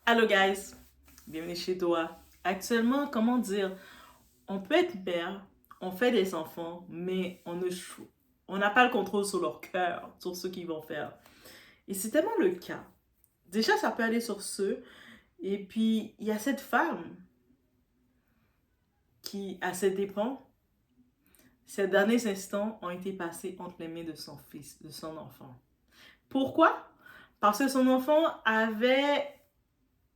Hello guys, bienvenue chez toi. Actuellement, comment dire, on peut être mère, on fait des enfants, mais on n'a pas le contrôle sur leur cœur, sur ce qu'ils vont faire. Et c'est tellement le cas. Déjà, ça peut aller sur ceux, et puis il y a cette femme qui, à ses dépens, ces derniers instants ont été passés entre les mains de son fils, de son enfant. Pourquoi? Parce que son enfant avait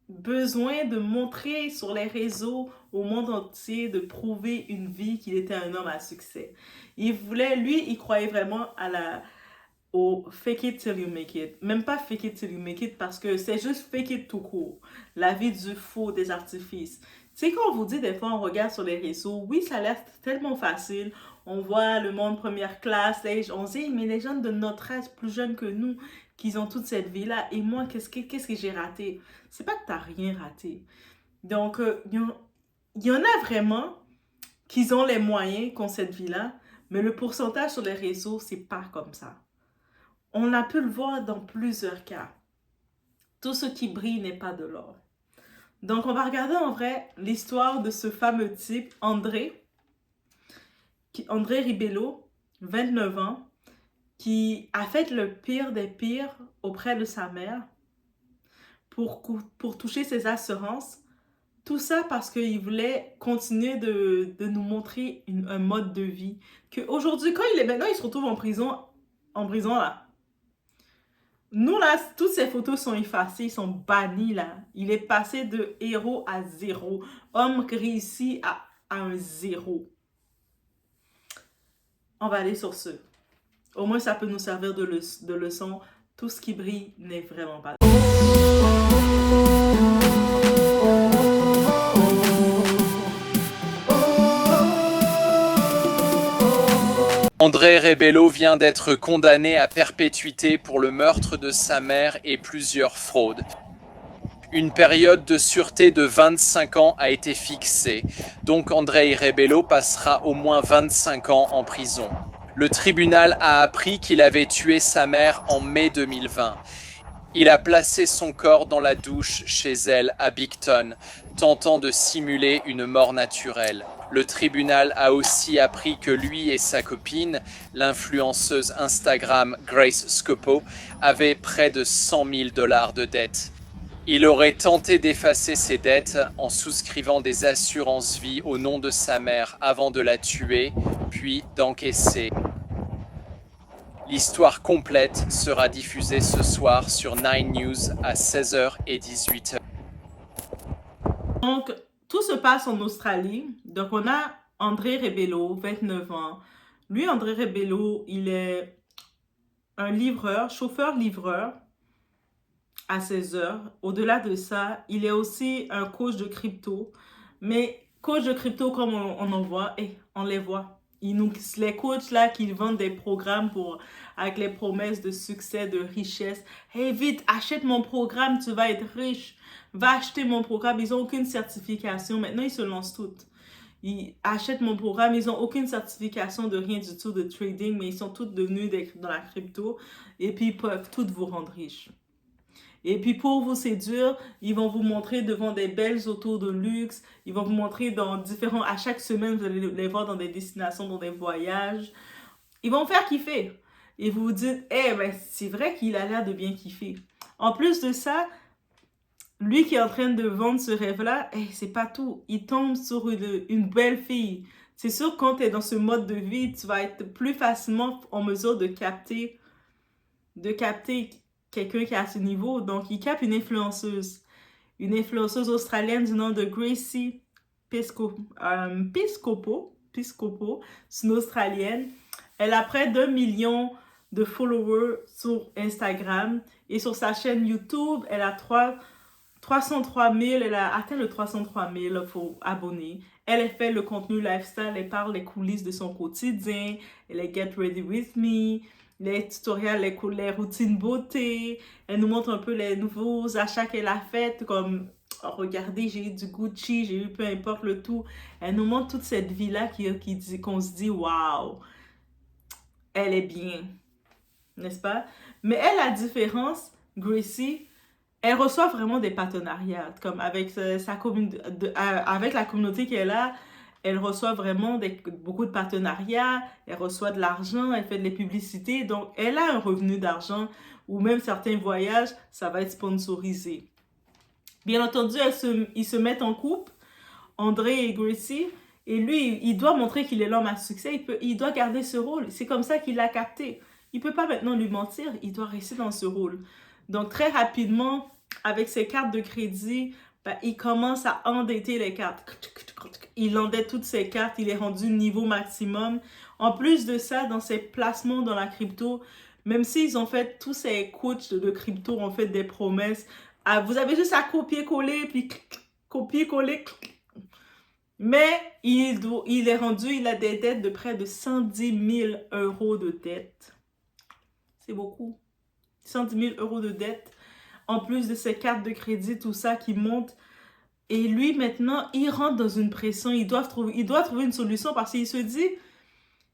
besoin de montrer sur les réseaux au monde entier, de prouver une vie qu'il était un homme à succès. Il voulait, lui, il croyait vraiment au fake it till you make it. Même pas fake it till you make it parce que c'est juste fake it tout court. La vie du faux, des artifices. Tu sais, quand on vous dit des fois, on regarde sur les réseaux, oui, ça a l'air tellement facile. On voit le monde première classe, on se dit, mais les jeunes de notre âge, plus jeunes que nous, qui ont toute cette vie-là, et moi, qu'est-ce que j'ai raté? C'est pas que t'as rien raté. Donc, il y en a vraiment qui ont les moyens, qui ont cette vie-là, mais le pourcentage sur les réseaux, c'est pas comme ça. On a pu le voir dans plusieurs cas. Tout ce qui brille n'est pas de l'or. Donc, on va regarder en vrai l'histoire de ce fameux type, André Ribello, 29 ans, qui a fait le pire des pires auprès de sa mère pour toucher ses assurances. Tout ça parce qu'il voulait continuer de nous montrer un mode de vie. Qu'aujourd'hui, maintenant, il se retrouve en prison là. Nous, là, toutes ces photos sont effacées, ils sont bannis, là. Il est passé de héros à zéro. Homme réussi à un zéro. On va aller sur ce. Au moins, ça peut nous servir de leçon. Tout ce qui brille n'est vraiment pas. André Ribello vient d'être condamné à perpétuité pour le meurtre de sa mère et plusieurs fraudes. Une période de sûreté de 25 ans a été fixée, donc André Ribello passera au moins 25 ans en prison. Le tribunal a appris qu'il avait tué sa mère en mai 2020. Il a placé son corps dans la douche chez elle à Bicton, tentant de simuler une mort naturelle. Le tribunal a aussi appris que lui et sa copine, l'influenceuse Instagram Grace Scopo, avaient près de 100 000 $ de dettes. Il aurait tenté d'effacer ses dettes en souscrivant des assurances-vie au nom de sa mère avant de la tuer, puis d'encaisser. L'histoire complète sera diffusée ce soir sur 9 News à 16h et 18h. Donc, tout se passe en Australie. Donc, on a André Ribello, 29 ans. Lui, André Ribello, il est un livreur, chauffeur-livreur à 16 heures. Au-delà de ça, il est aussi un coach de crypto. Mais coach de crypto, comme on en voit, on les voit. Les coachs là qui vendent des programmes avec les promesses de succès, de richesse. Hey, vite, achète mon programme, tu vas être riche. Va acheter mon programme. Ils n'ont aucune certification. Maintenant, ils se lancent toutes. Ils achètent mon programme, ils n'ont aucune certification de rien du tout de trading, mais ils sont tous devenus dans la crypto et puis ils peuvent tous vous rendre riches. Et puis pour vous séduire, ils vont vous montrer devant des belles autos de luxe. Ils vont vous montrer à chaque semaine, vous allez les voir dans des destinations, dans des voyages. Ils vont vous faire kiffer. Et vous vous dites, ben c'est vrai qu'il a l'air de bien kiffer. En plus de ça, lui qui est en train de vendre ce rêve-là, c'est pas tout. Il tombe sur une belle fille. C'est sûr que quand tu es dans ce mode de vie, tu vas être plus facilement en mesure de capter quelqu'un qui est à ce niveau. Donc, il capte une influenceuse australienne du nom de Gracie Piscopo. C'est une Australienne. Elle a près d'1 million de followers sur Instagram. Et sur sa chaîne YouTube, elle a 303 000, elle a atteint le 303 000 abonnés. Elle fait le contenu lifestyle, elle parle des coulisses de son quotidien, elle est Get Ready With Me, les tutoriels, les routines beauté. Elle nous montre un peu les nouveaux achats qu'elle a faits, comme oh, regardez, j'ai eu du Gucci, j'ai eu peu importe le tout. Elle nous montre toute cette vie-là qu'on se dit waouh, elle est bien, n'est-ce pas? Mais elle, la différence, Gracie, elle reçoit vraiment des partenariats, comme avec avec la communauté qu'elle a, elle reçoit vraiment beaucoup de partenariats, elle reçoit de l'argent, elle fait des publicités, donc elle a un revenu d'argent, ou même certains voyages, ça va être sponsorisé. Bien entendu, ils se mettent en couple, André et Gracie, et lui, il doit montrer qu'il est l'homme à succès, il doit garder ce rôle, c'est comme ça qu'il l'a capté. Il peut pas maintenant lui mentir, il doit rester dans ce rôle. Donc très rapidement, avec ses cartes de crédit, ben, il commence à endetter les cartes. Il endette toutes ses cartes, il est rendu niveau maximum. En plus de ça, dans ses placements dans la crypto, même s'ils ont fait, tous ces coachs de crypto ont fait des promesses, vous avez juste à copier-coller, puis copier-coller. Mais il est rendu, il a des dettes de près de 110 000 euros de dettes. C'est beaucoup. 110 000 euros de dettes. En plus de ses cartes de crédit, tout ça qui monte. Et lui, maintenant, il rentre dans une pression. Il doit trouver une solution parce qu'il se dit,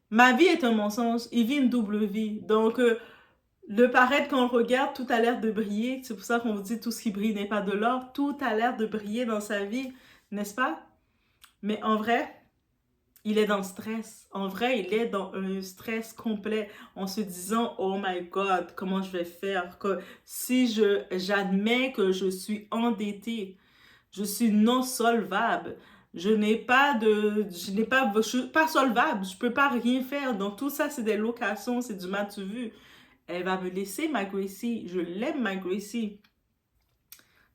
ma vie est un mensonge. Il vit une double vie. Donc, le paraître, quand on regarde, tout a l'air de briller. C'est pour ça qu'on vous dit, tout ce qui brille n'est pas de l'or. Tout a l'air de briller dans sa vie, n'est-ce pas? Mais en vrai, il est dans le stress. En vrai, il est dans un stress complet en se disant, oh my God, comment je vais faire? Si j'admets que je suis endettée, je suis non solvable, je suis pas solvable, je peux pas rien faire. Donc tout ça, c'est des locations, c'est du mat vu. Elle va me laisser, ma Gracie. Je l'aime, ma Gracie.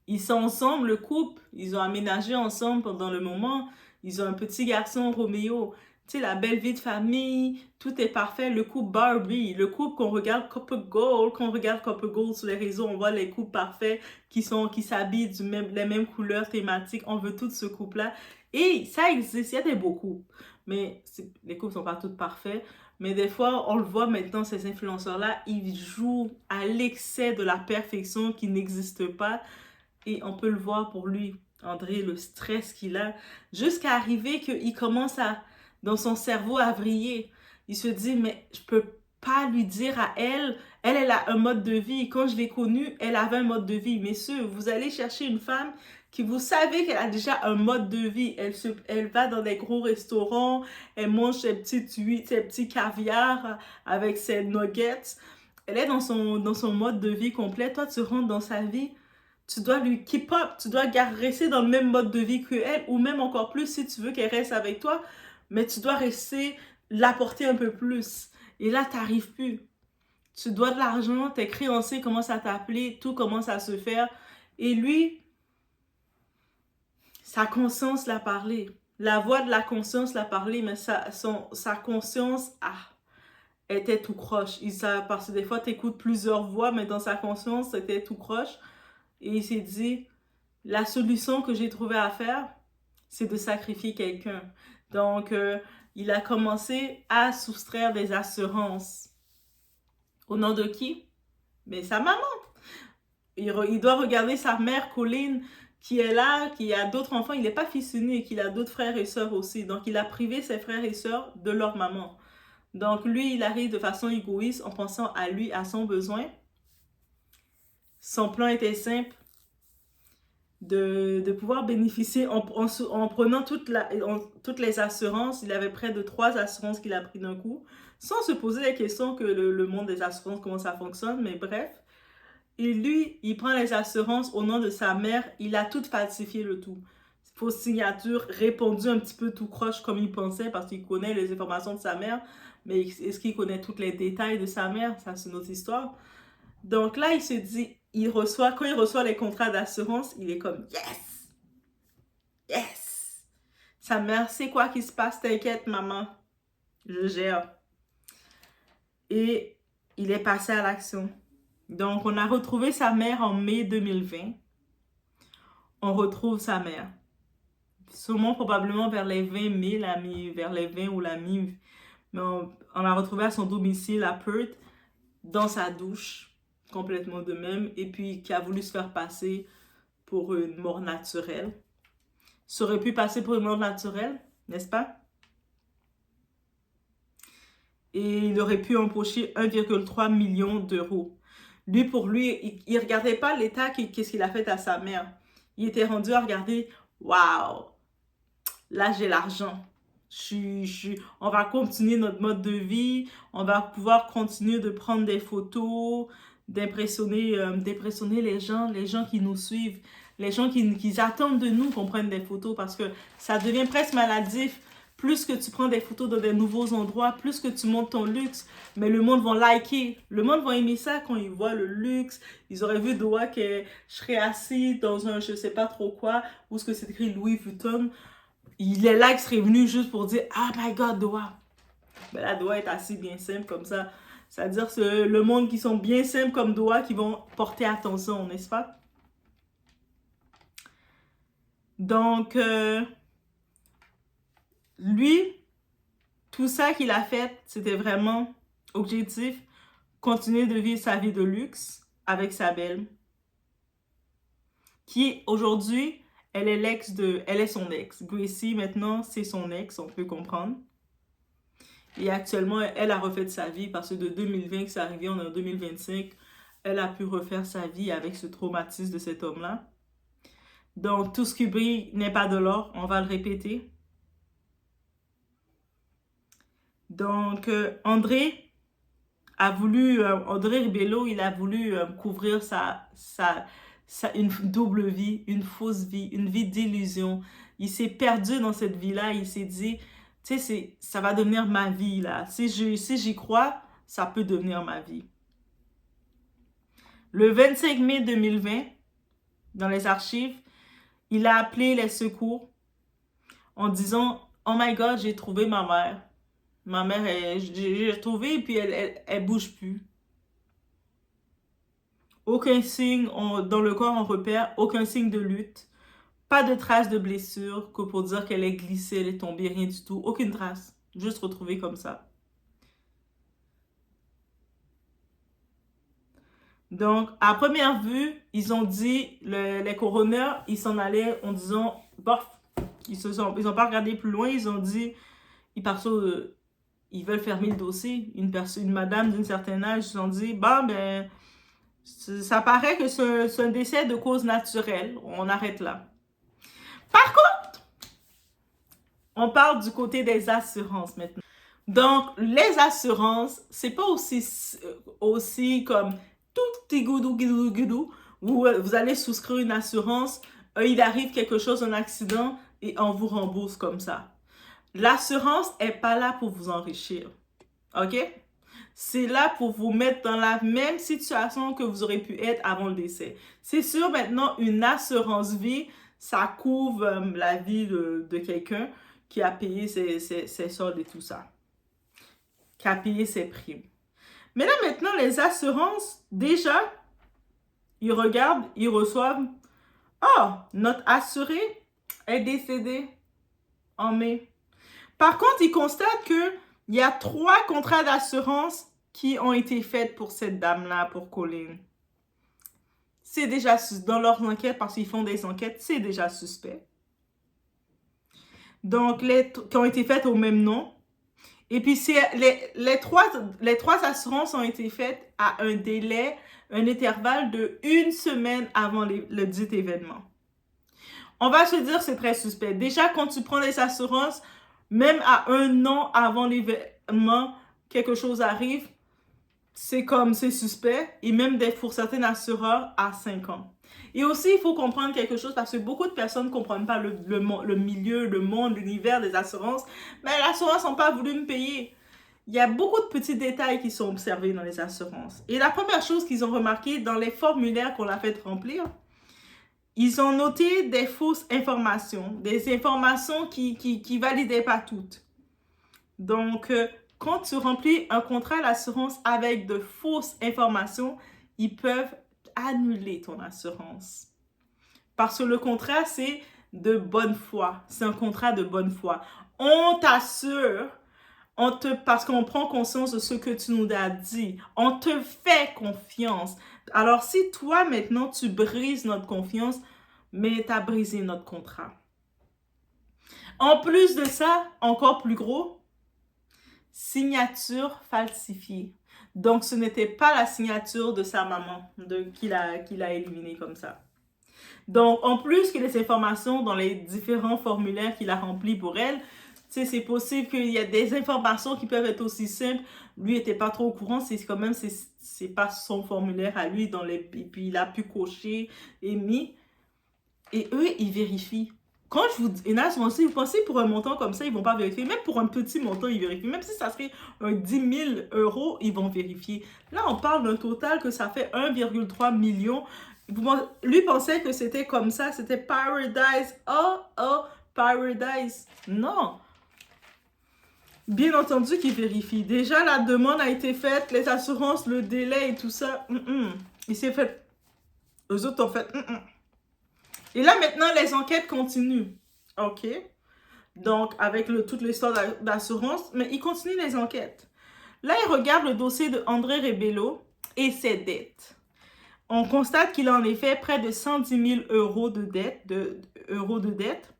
Ils sont ensemble, le couple. Ils ont aménagé ensemble pendant le moment. Ils ont un petit garçon, Roméo. Tu sais, la belle vie de famille. Tout est parfait. Le couple Barbie. Le couple qu'on regarde Couple Gold. Quand on regarde Couple Gold sur les réseaux, on voit les couples parfaits qui s'habillent les mêmes couleurs thématiques. On veut tout ce couple-là. Et ça existe. Il y a des beaux couples. Mais les couples sont pas tous parfaits. Mais des fois, on le voit maintenant, ces influenceurs-là, ils jouent à l'excès de la perfection qui n'existe pas. Et on peut le voir pour lui, André, le stress qu'il a, jusqu'à arriver qu'il commence dans son cerveau à vriller. Il se dit, mais je peux pas lui dire à elle, elle a un mode de vie. Quand je l'ai connue, elle avait un mode de vie. Messieurs, vous allez chercher une femme qui vous savez qu'elle a déjà un mode de vie. Elle va dans des gros restaurants, elle mange ses petits caviars avec ses nuggets. Elle est dans son mode de vie complet. Toi, tu rentres dans sa vie. Tu dois lui keep up, tu dois rester dans le même mode de vie qu'elle, ou même encore plus si tu veux qu'elle reste avec toi, mais tu dois rester, l'apporter un peu plus. Et là, tu n'arrives plus. Tu dois de l'argent, tes créanciers commencent à t'appeler, tout commence à se faire. Et lui, sa conscience l'a parlé. La voix de la conscience l'a parlé, mais sa conscience, était tout croche. Parce que des fois, tu écoutes plusieurs voix, mais dans sa conscience, c'était tout croche. Et il s'est dit, la solution que j'ai trouvée à faire, c'est de sacrifier quelqu'un. Donc, il a commencé à soustraire des assurances. Au nom de qui? Mais sa maman. Il doit regarder sa mère, Colleen, qui est là, qui a d'autres enfants. Il n'est pas fils unique, il a d'autres frères et sœurs aussi. Donc, il a privé ses frères et sœurs de leur maman. Donc, lui, il arrive de façon égoïste en pensant à lui, à son besoin. Son plan était simple. De pouvoir bénéficier en prenant toutes les assurances. Il avait près de 3 assurances qu'il a pris d'un coup, sans se poser la question que le monde des assurances, comment ça fonctionne, mais bref. Et lui, il prend les assurances au nom de sa mère, il a tout falsifié le tout. Fausse signature, répondu un petit peu tout croche comme il pensait parce qu'il connaît les informations de sa mère, mais est-ce qu'il connaît tous les détails de sa mère? Ça, c'est une autre histoire. Donc là, il se dit, quand il reçoit les contrats d'assurance, il est comme yes! Yes! Sa mère, c'est quoi qui se passe? T'inquiète, maman. Je gère. Et il est passé à l'action. Donc, on a retrouvé sa mère en mai 2020. On retrouve sa mère. Sûrement, probablement vers les 20 mai, vers les 20 ou la mi. Mais on l'a retrouvée à son domicile à Perth, dans sa douche. Complètement de même, et puis qui a voulu se faire passer pour une mort naturelle. Ça aurait pu passer pour une mort naturelle, n'est-ce pas? Et il aurait pu empocher 1,3 million d'euros. Lui, pour lui, il regardait pas l'état, qu'est-ce qu'il a fait à sa mère. Il était rendu à regarder, waouh, là j'ai l'argent. On va continuer notre mode de vie, on va pouvoir continuer de prendre des photos, d'impressionner les gens qui nous suivent, les gens qui attendent de nous qu'on prenne des photos parce que ça devient presque maladif. Plus que tu prends des photos dans des nouveaux endroits, plus que tu montes ton luxe, mais le monde va liker. Le monde va aimer ça quand ils voient le luxe. Ils auraient vu Doha que je serais assis dans un je sais pas trop quoi, où ce que c'est écrit Louis Vuitton. Les likes seraient venus juste pour dire ah my god Doha. Ben là Doha est assez bien simple comme ça. C'est-à-dire c'est le monde qui sont bien simples comme Doha qui vont porter attention, n'est-ce pas? Donc lui, tout ça qu'il a fait, c'était vraiment objectif, continuer de vivre sa vie de luxe avec sa belle, qui aujourd'hui, elle est son ex. Gracie, maintenant, c'est son ex, on peut comprendre. Et actuellement, elle a refait sa vie parce que de 2020 que c'est arrivé, on est en 2025, elle a pu refaire sa vie avec ce traumatisme de cet homme-là. Donc, tout ce qui brille n'est pas de l'or, on va le répéter. Donc, André Ribello, il a voulu couvrir une double vie, une fausse vie, une vie d'illusion. Il s'est perdu dans cette vie-là, il s'est dit, tu sais, ça va devenir ma vie, là. Si j'y crois, ça peut devenir ma vie. Le 25 mai 2020, dans les archives, il a appelé les secours en disant, oh my God, j'ai trouvé ma mère. Ma mère, j'ai trouvé et puis elle bouge plus. Aucun signe dans le corps, on repère aucun signe de lutte. Pas de traces de blessure que pour dire qu'elle est glissée, elle est tombée, rien du tout. Aucune trace. Juste retrouvée comme ça. Donc, à première vue, ils ont dit, les coroners, ils s'en allaient en disant, bof, ils ont pas regardé plus loin, ils ont dit, ils veulent fermer le dossier. Une madame d'un certain âge, ils ont dit, bah, ben, ça paraît que c'est un décès de cause naturelle. On arrête là. Par contre, on parle du côté des assurances maintenant. Donc, les assurances, c'est pas aussi comme tout petit goudou, où vous allez souscrire une assurance, il arrive quelque chose, un accident, et on vous rembourse comme ça. L'assurance est pas là pour vous enrichir. OK? C'est là pour vous mettre dans la même situation que vous aurez pu être avant le décès. C'est sûr, maintenant, une assurance vie, ça couvre la vie de quelqu'un qui a payé ses soldes et tout ça, qui a payé ses primes. Mais là, maintenant, les assurances, déjà, ils regardent, ils reçoivent, oh, notre assuré est décédé en mai. Par contre, ils constatent qu'il y a 3 contrats d'assurance qui ont été faits pour cette dame-là, pour Colleen. C'est déjà dans leurs enquêtes, parce qu'ils font des enquêtes, c'est déjà suspect. Donc, qui ont été faites au même nom. Et puis, les trois assurances ont été faites à un délai, un intervalle de 1 semaine avant le dit événement. On va se dire c'est très suspect. Déjà, quand tu prends des assurances, même à 1 an avant l'événement, quelque chose arrive, c'est suspect. Et même pour certains assureurs, à 5 ans. Et aussi, il faut comprendre quelque chose parce que beaucoup de personnes ne comprennent pas le milieu, le monde, l'univers des assurances. Mais l'assurance n'a pas voulu me payer. Il y a beaucoup de petits détails qui sont observés dans les assurances. Et la première chose qu'ils ont remarqué dans les formulaires qu'on a fait remplir, ils ont noté des fausses informations, des informations qui ne validaient pas toutes. Donc, quand tu remplis un contrat d'assurance avec de fausses informations, ils peuvent annuler ton assurance. Parce que le contrat, c'est de bonne foi. C'est un contrat de bonne foi. On t'assure, parce qu'on prend conscience de ce que tu nous as dit. On te fait confiance. Alors, si toi, maintenant, tu brises notre confiance, mais tu as brisé notre contrat. En plus de ça, encore plus gros, signature falsifiée. Donc, ce n'était pas la signature de sa maman qu'il a éliminée comme ça. Donc, en plus que les informations dans les différents formulaires qu'il a remplis pour elle, c'est possible qu'il y ait des informations qui peuvent être aussi simples. Lui n'était pas trop au courant, c'est quand même, c'est pas son formulaire à lui, et puis il a pu cocher et mis. Et eux, ils vérifient. Quand je vous dis, et là, vous pensez pour un montant comme ça, ils vont pas vérifier. Même pour un petit montant, ils vérifient. Même si ça serait 10 000 euros, ils vont vérifier. Là, on parle d'un total que ça fait 1,3 million. Lui pensait que c'était comme ça, c'était paradise. Oh, paradise. Non. Bien entendu qu'ils vérifient. Déjà, la demande a été faite, les assurances, le délai et tout ça. Il s'est fait. Eux autres ont fait. Et là, maintenant, les enquêtes continuent. OK. Donc, avec toute l'histoire d'assurance, mais ils continuent les enquêtes. Là, ils regardent le dossier de André Rebello et ses dettes. On constate qu'il a en effet près de 110 000 euros de dette.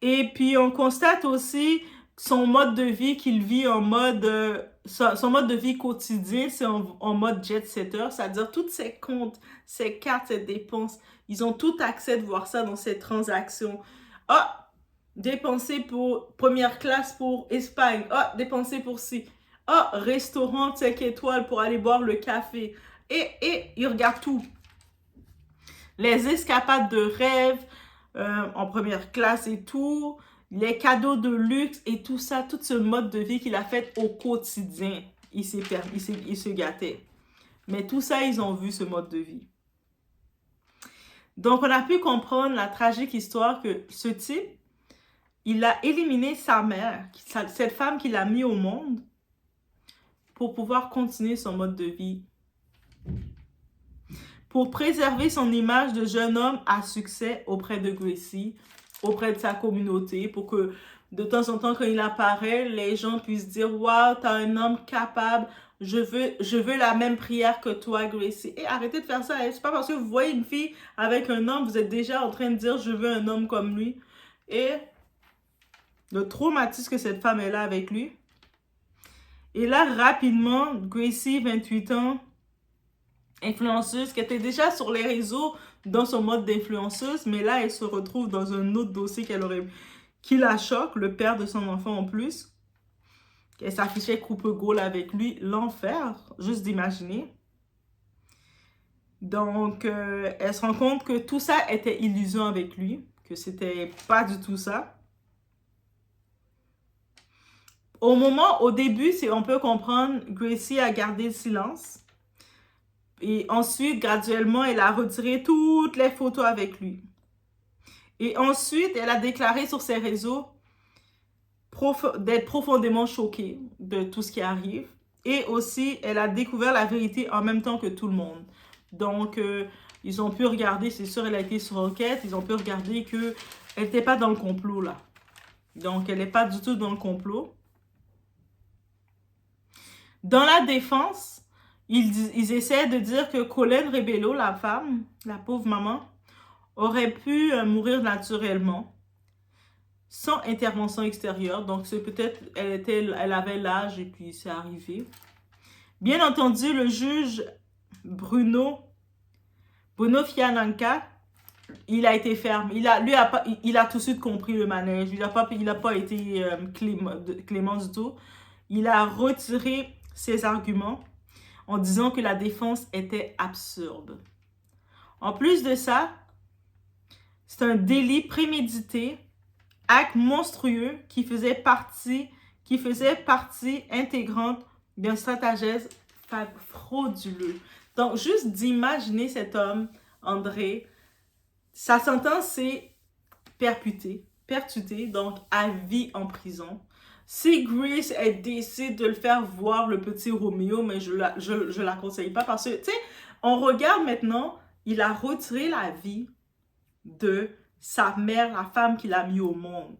Et puis, on constate aussi son mode de vie qu'il vit en mode... son mode de vie quotidien, c'est en mode jet-setter, c'est-à-dire toutes ses comptes, ses cartes, ses dépenses, ils ont tout accès de voir ça dans ses transactions. Ah, dépenser pour première classe pour Espagne. Ah, dépenser pour ci. Ah, restaurant 5 étoiles pour aller boire le café. Et ils regardent tout. Les escapades de rêve en première classe et tout. Les cadeaux de luxe et tout ça, tout ce mode de vie qu'il a fait au quotidien. Il se gâtait. Mais tout ça, ils ont vu ce mode de vie. Donc, on a pu comprendre la tragique histoire que ce type, il a éliminé sa mère, cette femme qu'il a mis au monde, pour pouvoir continuer son mode de vie. Pour préserver son image de jeune homme à succès auprès de Gracie, auprès de sa communauté, pour que de temps en temps, quand il apparaît, les gens puissent dire « Wow, t'as un homme capable, je veux la même prière que toi, Gracie. » Et arrêtez de faire ça. C'est pas parce que vous voyez une fille avec un homme, vous êtes déjà en train de dire « Je veux un homme comme lui. » Et le traumatisme que cette femme est là avec lui. Et là, rapidement, Gracie, 28 ans, influenceuse, qui était déjà sur les réseaux dans son mode d'influenceuse, mais là, elle se retrouve dans un autre dossier qui la choque, le père de son enfant en plus. Elle s'affichait coupe-gaule avec lui, l'enfer, juste d'imaginer. Donc, elle se rend compte que tout ça était illusion avec lui, que c'était pas du tout ça. Au début, on peut comprendre, Gracie a gardé le silence. Et ensuite, graduellement, elle a retiré toutes les photos avec lui. Et ensuite, elle a déclaré sur ses réseaux d'être profondément choquée de tout ce qui arrive. Et aussi, elle a découvert la vérité en même temps que tout le monde. Donc, ils ont pu regarder, c'est sûr, elle a été sur enquête, ils ont pu regarder qu'elle n'était pas dans le complot, là. Donc, elle n'est pas du tout dans le complot. Dans la défense, ils essaient de dire que Colleen Rebello, la femme, la pauvre maman, aurait pu mourir naturellement, sans intervention extérieure. Donc, c'est peut-être, elle avait l'âge et puis c'est arrivé. Bien entendu, le juge Bruno Fiananca, il a été ferme. Il a tout de suite compris le manège. Il n'a pas été clément du tout. Il a retiré ses arguments en disant que la défense était absurde. En plus de ça, c'est un délit prémédité, acte monstrueux qui faisait partie intégrante d'un stratagème frauduleux. Donc, juste d'imaginer cet homme, André, sa sentence, c'est perpétuité, donc à vie en prison. Si Grace, elle décide de le faire voir le petit Roméo, mais je la conseille pas parce que, tu sais, on regarde maintenant, il a retiré la vie de sa mère, la femme qu'il a mis au monde.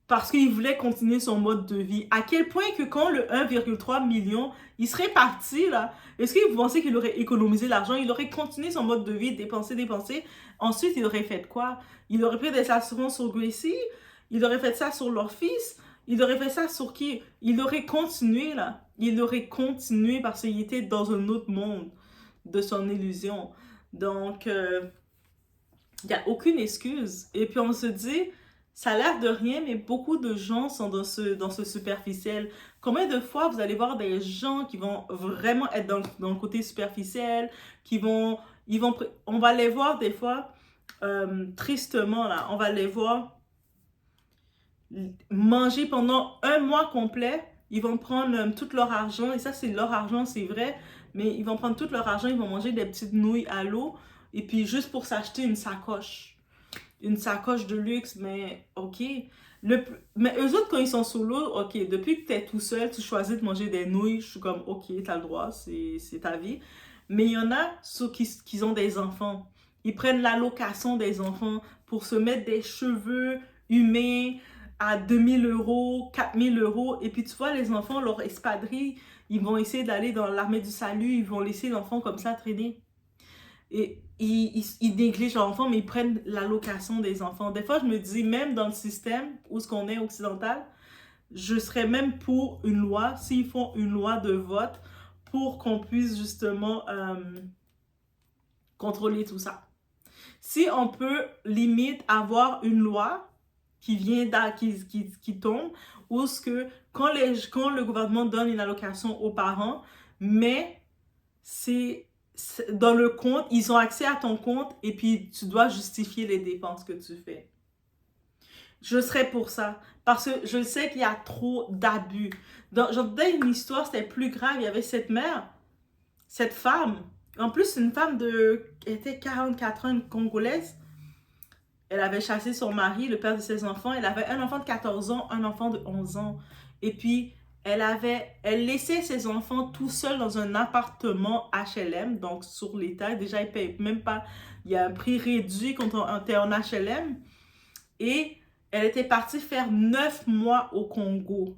Parce qu'il voulait continuer son mode de vie. À quel point que quand le 1,3 million, il serait parti là, est-ce que vous pensez qu'il aurait économisé l'argent? Il aurait continué son mode de vie, dépenser. Ensuite, il aurait fait quoi? Il aurait pris des assurances sur Gracie, il aurait fait ça sur leur fils, Il aurait fait ça sur qui? Il aurait continué, là. Il aurait continué parce qu'il était dans un autre monde de son illusion. Donc, il n'y a aucune excuse. Et puis, on se dit, ça a l'air de rien, mais beaucoup de gens sont dans ce superficiel. Combien de fois vous allez voir des gens qui vont vraiment être dans le côté superficiel, on va les voir des fois, tristement, là, on va les voir manger pendant un mois complet. Ils vont prendre tout leur argent, et ça c'est leur argent, c'est vrai, mais ils vont prendre tout leur argent, ils vont manger des petites nouilles à l'eau, et puis juste pour s'acheter une sacoche. Une sacoche de luxe, mais ok. Mais eux autres, quand ils sont solo, ok, depuis que tu es tout seul, tu choisis de manger des nouilles, je suis comme, ok, t'as le droit, c'est ta vie. Mais il y en a ceux qui ont des enfants. Ils prennent l'allocation des enfants pour se mettre des cheveux humains à 2 000 €, 4 000 €. Et puis tu vois, les enfants, leur espadrille, ils vont essayer d'aller dans l'armée du salut, ils vont laisser l'enfant comme ça traîner. Et ils négligent l'enfant, mais ils prennent l'allocation des enfants. Des fois, je me dis, même dans le système où ce qu'on est occidental, je serais même pour une loi, s'ils font une loi de vote, pour qu'on puisse justement contrôler tout ça. Si on peut limite avoir une loi qui vient qui tombe, ou ce que quand le gouvernement donne une allocation aux parents, mais c'est dans le compte, ils ont accès à ton compte et puis tu dois justifier les dépenses que tu fais. Je serais pour ça parce que je sais qu'il y a trop d'abus. J'en donne une histoire, c'était plus grave. Il y avait cette mère, cette femme, en plus une femme elle était 44 ans, une Congolaise. Elle avait chassé son mari, le père de ses enfants. Elle avait un enfant de 14 ans, un enfant de 11 ans. Et puis, elle laissait ses enfants tout seuls dans un appartement HLM, donc sur l'État. Déjà, ils ne payent même pas. Il y a un prix réduit quand on est en HLM. Et elle était partie faire 9 mois au Congo.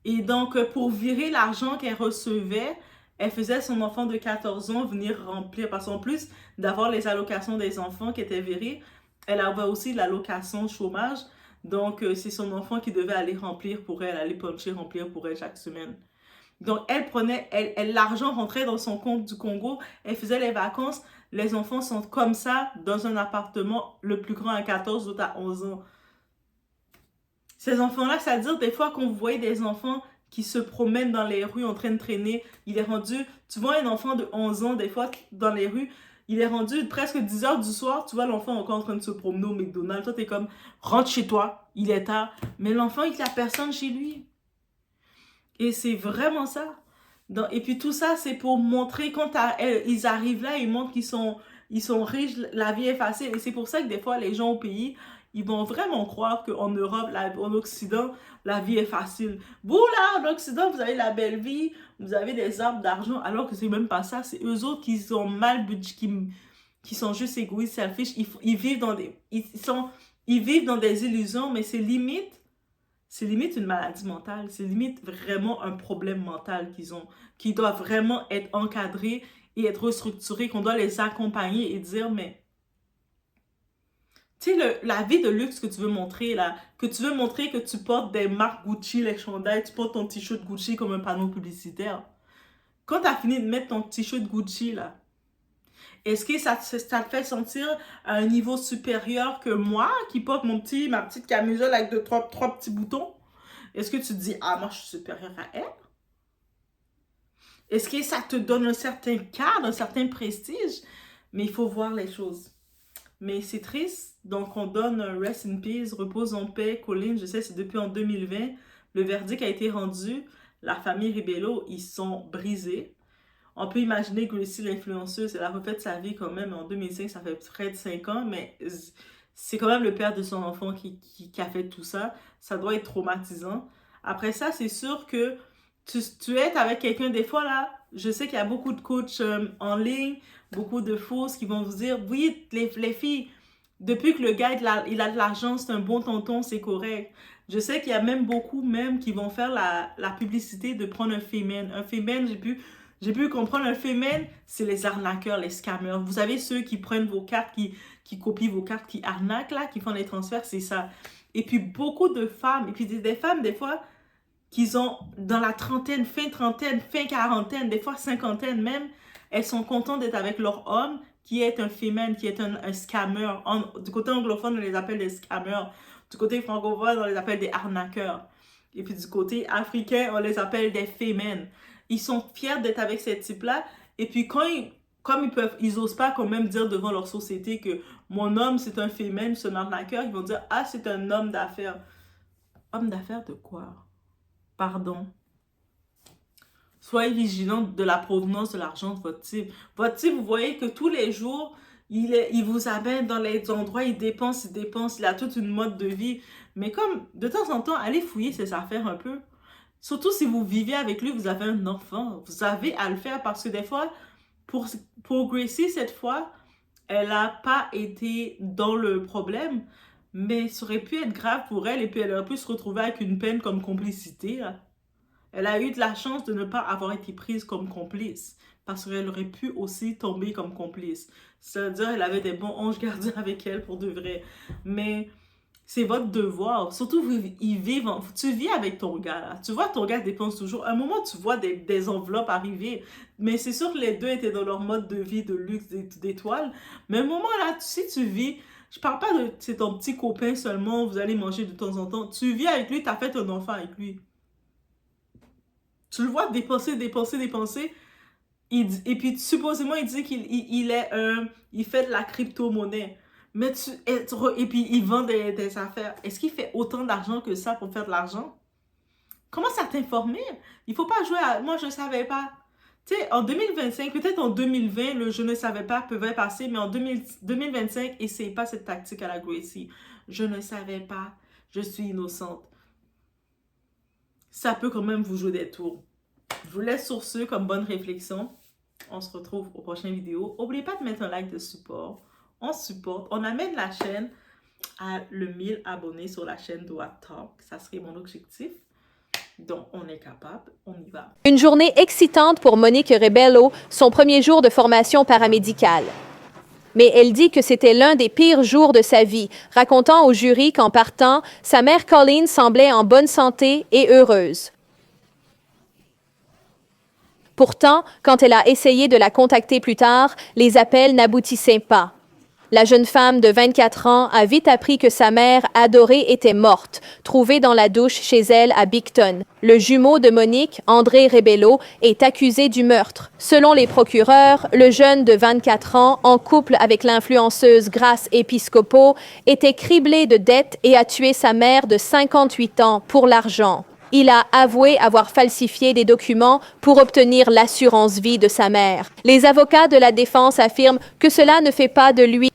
Et donc, pour virer l'argent qu'elle recevait, elle faisait son enfant de 14 ans venir remplir. Parce qu'en plus d'avoir les allocations des enfants qui étaient virées, elle avait aussi l'allocation chômage. Donc, c'est son enfant qui devait aller remplir pour elle, aller puncher, remplir pour elle chaque semaine. Donc, l'argent rentrait dans son compte du Congo. Elle faisait les vacances. Les enfants sont comme ça dans un appartement, le plus grand à 14, l'autre à 11 ans. Ces enfants-là, c'est-à-dire des fois qu'on voyait des enfants qui se promènent dans les rues en train de traîner. Il est rendu, tu vois un enfant de 11 ans, des fois, dans les rues, il est rendu presque 10 h du soir, tu vois l'enfant encore en train de se promener au McDonald's. Toi, t'es comme, rentre chez toi, il est tard. Mais l'enfant, il n'y a personne chez lui. Et c'est vraiment ça. Et puis tout ça, c'est pour montrer, quand ils arrivent là, ils montrent qu'ils sont riches, la vie est facile. Et c'est pour ça que des fois, les gens au pays, ils vont vraiment croire qu'en Europe, en Occident, la vie est facile. Vous, là, en Occident, vous avez la belle vie, vous avez des arbres d'argent, alors que c'est même pas ça. C'est eux autres qui sont qui sont juste égoïstes, selfish. Ils vivent ils vivent dans des illusions, mais c'est limite une maladie mentale. C'est limite vraiment un problème mental qu'ils ont, qui doit vraiment être encadré et être restructuré, qu'on doit les accompagner et dire, mais tu sais, la vie de luxe que tu veux montrer, là, que tu veux montrer que tu portes des marques Gucci, les chandails, tu portes ton t-shirt Gucci comme un panneau publicitaire. Quand tu as fini de mettre ton t-shirt Gucci, là, est-ce que ça te fait sentir à un niveau supérieur que moi, qui porte ma petite camisole avec trois petits boutons? Est-ce que tu te dis, ah, moi, je suis supérieure à elle? Est-ce que ça te donne un certain cadre, un certain prestige? Mais il faut voir les choses. Mais c'est triste, donc on donne un rest in peace, repose en paix, Colline, je sais, c'est depuis en 2020. Le verdict a été rendu, la famille Rebelo, ils sont brisés. On peut imaginer que Gracie, l'influenceuse, elle a refait sa vie quand même en 2005, ça fait près de 5 ans, mais c'est quand même le père de son enfant qui a fait tout ça. Ça doit être traumatisant. Après ça, c'est sûr que tu es avec quelqu'un, des fois là, je sais qu'il y a beaucoup de coachs en ligne, beaucoup de fausses qui vont vous dire, oui, les filles, depuis que le gars il a de l'argent, c'est un bon tonton, c'est correct. Je sais qu'il y a même beaucoup même qui vont faire la publicité de prendre un Femen. Un Femen, j'ai pu comprendre, un Femen, c'est les arnaqueurs, les scammers. Vous savez, ceux qui prennent vos cartes, qui copient vos cartes, qui arnaquent là, qui font les transferts, c'est ça. Et puis beaucoup de femmes, et puis des femmes des fois qui ont dans la trentaine, fin quarantaine, des fois cinquantaine même, elles sont contentes d'être avec leur homme qui est un féminin, qui est un scammer. Du côté anglophone, on les appelle des scammers. Du côté francophone, on les appelle des arnaqueurs. Et puis du côté africain, on les appelle des fémins. Ils sont fiers d'être avec ces types-là. Et puis comme ils osent pas quand même dire devant leur société que mon homme c'est un féminin, c'est un arnaqueur, ils vont dire ah c'est un homme d'affaires. Homme d'affaires de quoi? Pardon. Soyez vigilant de la provenance de l'argent de votre type. Votre type, vous voyez que tous les jours, il vous amène dans les endroits, il dépense, il a toute une mode de vie. Mais comme, de temps en temps, allez fouiller ses affaires un peu. Surtout si vous vivez avec lui, vous avez un enfant. Vous avez à le faire parce que des fois, pour Gracie, cette fois, elle n'a pas été dans le problème. Mais ça aurait pu être grave pour elle et puis elle aurait pu se retrouver avec une peine comme complicité, là. Elle a eu de la chance de ne pas avoir été prise comme complice parce qu'elle aurait pu aussi tomber comme complice. C'est-à-dire qu'elle avait des bons anges gardiens avec elle pour de vrai. Mais c'est votre devoir. Surtout, tu vis avec ton gars. Là. Tu vois, ton gars dépense toujours. À un moment, tu vois des enveloppes arriver. Mais c'est sûr que les deux étaient dans leur mode de vie de luxe, d'étoiles. Mais à un moment, là, si tu vis... Je parle pas de c'est ton petit copain seulement, vous allez manger de temps en temps. Tu vis avec lui, tu as fait un enfant avec lui. Tu le vois dépenser. Et puis, supposément, il dit il fait de la crypto-monnaie. Et puis, il vend des affaires. Est-ce qu'il fait autant d'argent que ça pour faire de l'argent? Comment ça t'informer? Il faut pas jouer à... Moi, je ne savais pas. Tu sais, en 2025, peut-être en 2020, le je ne savais pas pouvait passer, mais en 2025, essayez pas cette tactique à la Gracie. Je ne savais pas. Je suis innocente. Ça peut quand même vous jouer des tours. Je vous laisse sur ce comme bonne réflexion. On se retrouve aux prochaines vidéos. N'oubliez pas de mettre un like de support. On supporte. On amène la chaîne à le 1000 abonnés sur la chaîne Doha Talk. Ça serait mon objectif. Donc, on est capable. On y va. Une journée excitante pour Monique Rebello, son premier jour de formation paramédicale. Mais elle dit que c'était l'un des pires jours de sa vie, racontant au jury qu'en partant, sa mère Colleen semblait en bonne santé et heureuse. Pourtant, quand elle a essayé de la contacter plus tard, les appels n'aboutissaient pas. La jeune femme de 24 ans a vite appris que sa mère adorée était morte, trouvée dans la douche chez elle à Bicton. Le jumeau de Monique, André Rebello, est accusé du meurtre. Selon les procureurs, le jeune de 24 ans, en couple avec l'influenceuse Grace Episcopo, était criblé de dettes et a tué sa mère de 58 ans pour l'argent. Il a avoué avoir falsifié des documents pour obtenir l'assurance vie de sa mère. Les avocats de la défense affirment que cela ne fait pas de lui